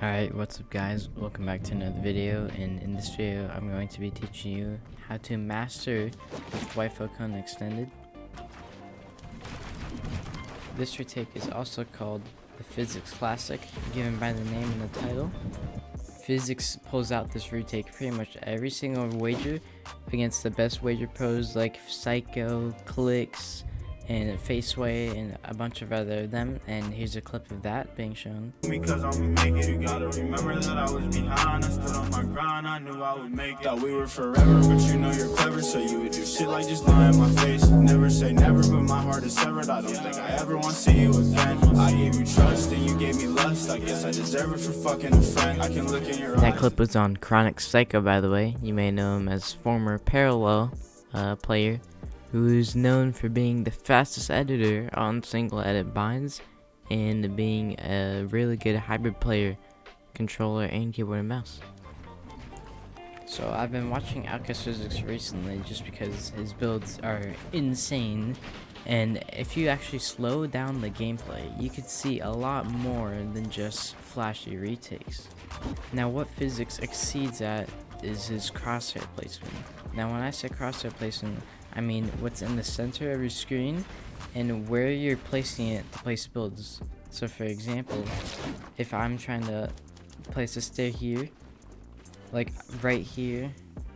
Alright, what's up guys? Welcome back to another video, and in this video I'm going to be teaching you how to master with Wi-Fi cone extended. This retake is also called the Physics Classic, given by the name in the title. Physics pulls out this retake pretty much every single wager against the best wager pros like Psycho, Clix, and FaZe Sway, and a bunch of other them, and here's a clip of that being shown. Because I'm make it, you gotta remember that I was behind. I stood on my grind, I knew I would make it. Thought we were forever, but you know you're clever, so you would do shit like just lie in my face. Never say never, but my heart is severed. I don't think I ever want to see you again. I gave you trust and you gave me lust. I guess I deserve it for fucking a friend. I can look in your eyes. That clip was on Chronic Psycho, by the way. You may know him as former Parallel player, who is known for being the fastest editor on single edit binds and being a really good hybrid player, controller and keyboard and mouse. So I've been watching Outcast Physics recently just because his builds are insane, and if you actually slow down the gameplay, you could see a lot more than just flashy retakes. Now what Physics exceeds at is his crosshair placement. Now when I say crosshair placement, I mean what's in the center of your screen and where you're placing it to place builds. So for example, if I'm trying to place a stair here, like right here,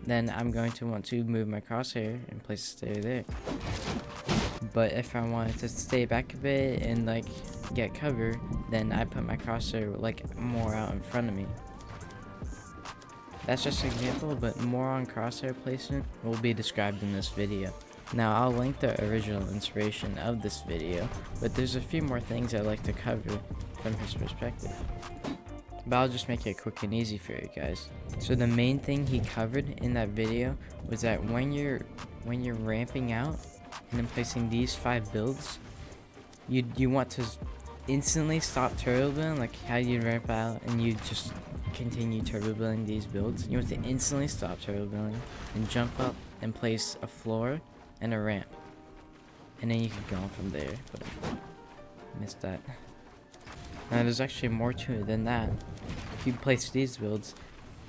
then I'm going to want to move my crosshair and place a stair there. But if I wanted to stay back a bit and like get cover, then I put my crosshair like more out in front of me. That's just an example, but more on crosshair placement will be described in this video. Now I'll link the original inspiration of this video, but there's a few more things I'd like to cover from his perspective. But I'll just make it quick and easy for you guys. So the main thing he covered in that video was that when you're ramping out and then placing these 5 builds, you want to instantly stop turbo building, like how you ramp out and you just continue turbo building these builds. You want to instantly stop turbo building and jump up and place a floor and a ramp, and then you can go on from there, but I missed that. Now there's actually more to it than that. If you place these builds,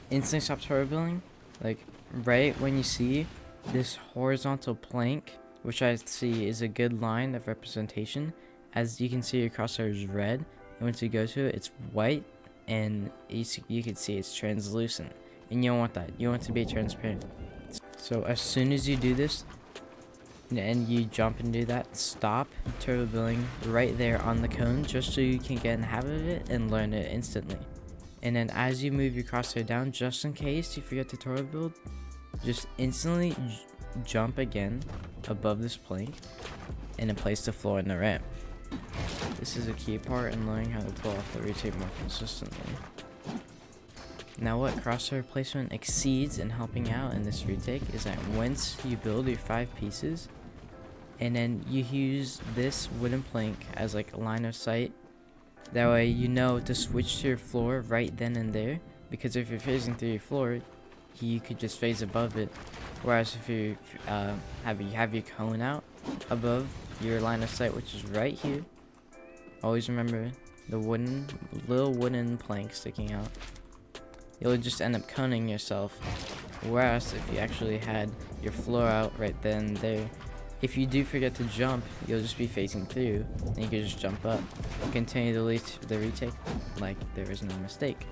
instantly stop turbo building, like right when you see this horizontal plank, which I see is a good line of representation. As you can see, your crosshair is red, and once you go to it, it's white, and you can see it's translucent, and you don't want that. You want it to be transparent. So as soon as you do this and you jump and do that, stop turbo building right there on the cone, just so you can get in the habit of it and learn it instantly. And then as you move your crosshair down, just in case you forget to turbo build, just instantly jump again above this plank and then place the floor in the ramp. This is a key part in learning how to pull off the retake more consistently. Now what crosshair placement exceeds in helping out in this retake is that once you build your 5 pieces and then you use this wooden plank as like a line of sight, that way you know to switch to your floor right then and there, because if you're phasing through your floor, you could just phase above it, whereas if you have your cone out above your line of sight, which is right here, always remember the little wooden plank sticking out, you'll just end up coning yourself. Whereas if you actually had your floor out right then and there, if you do forget to jump, you'll just be facing through and you can just jump up and continue the retake like there is no mistake.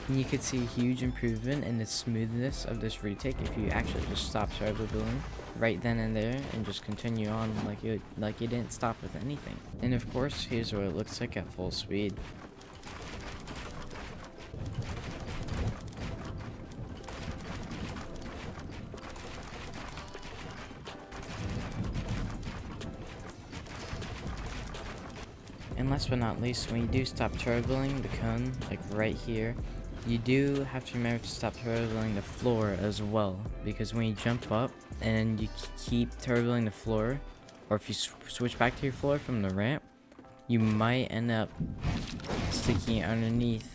And you could see a huge improvement in the smoothness of this retake if you actually just stop turbo building right then and there and just continue on like you didn't stop with anything. And of course, here's what it looks like at full speed. And last but not least, when you do stop turbo building the cone, like right here, you do have to remember to stop turbo building the floor as well, because when you jump up and you keep turbo building the floor, or if you switch back to your floor from the ramp, you might end up sticking it underneath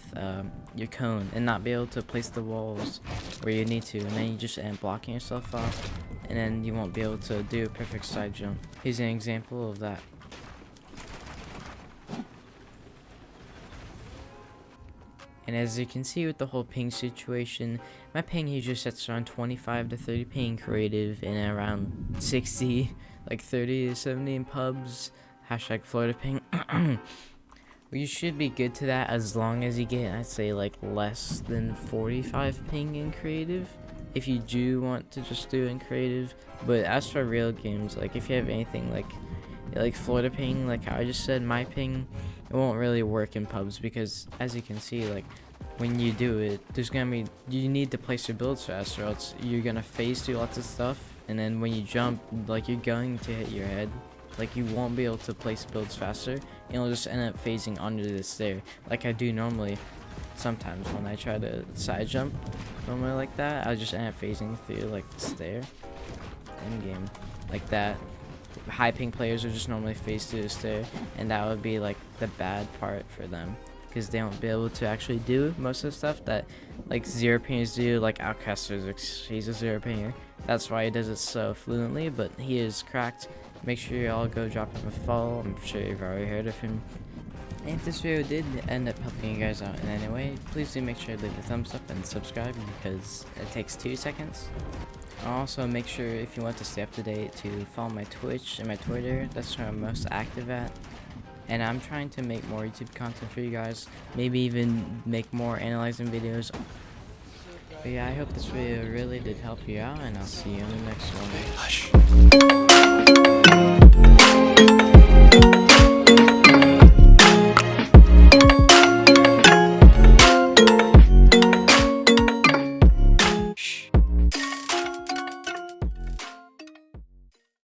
your cone and not be able to place the walls where you need to, and then you just end up blocking yourself off, and then you won't be able to do a perfect side jump. Here's an example of that. And as you can see with the whole ping situation, my ping usually sets around 25 to 30 ping creative and around 60, like 30 to 70 in pubs, hashtag Florida ping. Well, you should be good to that as long as you get, I'd say, like less than 45 ping in creative, if you do want to just do in creative. But as for real games, like if you have anything like Florida ping, like how I just said, my ping, it won't really work in pubs, because as you can see, like when you do it, there's gonna be, you need to place your builds fast, or else you're gonna phase through lots of stuff, and then when you jump, like you're going to hit your head. Like you won't be able to place builds faster, and you'll just end up phasing under the stair, like I do normally. Sometimes when I try to side jump normally like that, I just end up phasing through like the stair in game like that. High ping players are just normally phase through the stair, and that would be like the bad part for them, because they won't be able to actually do most of the stuff that like zero pingers do, like Outcast Physics. He's a zero pinger, that's why he does it so fluently, but he is cracked. Make sure you all go drop him a follow. I'm sure you've already heard of him. And if this video did end up helping you guys out in any way, please do make sure to leave a thumbs up and subscribe, because it takes 2 seconds. Also, make sure, if you want to stay up to date, to follow my Twitch and my Twitter. That's where I'm most active at. And I'm trying to make more YouTube content for you guys. Maybe even make more analyzing videos. But yeah, I hope this video really did help you out, and I'll see you in the next one.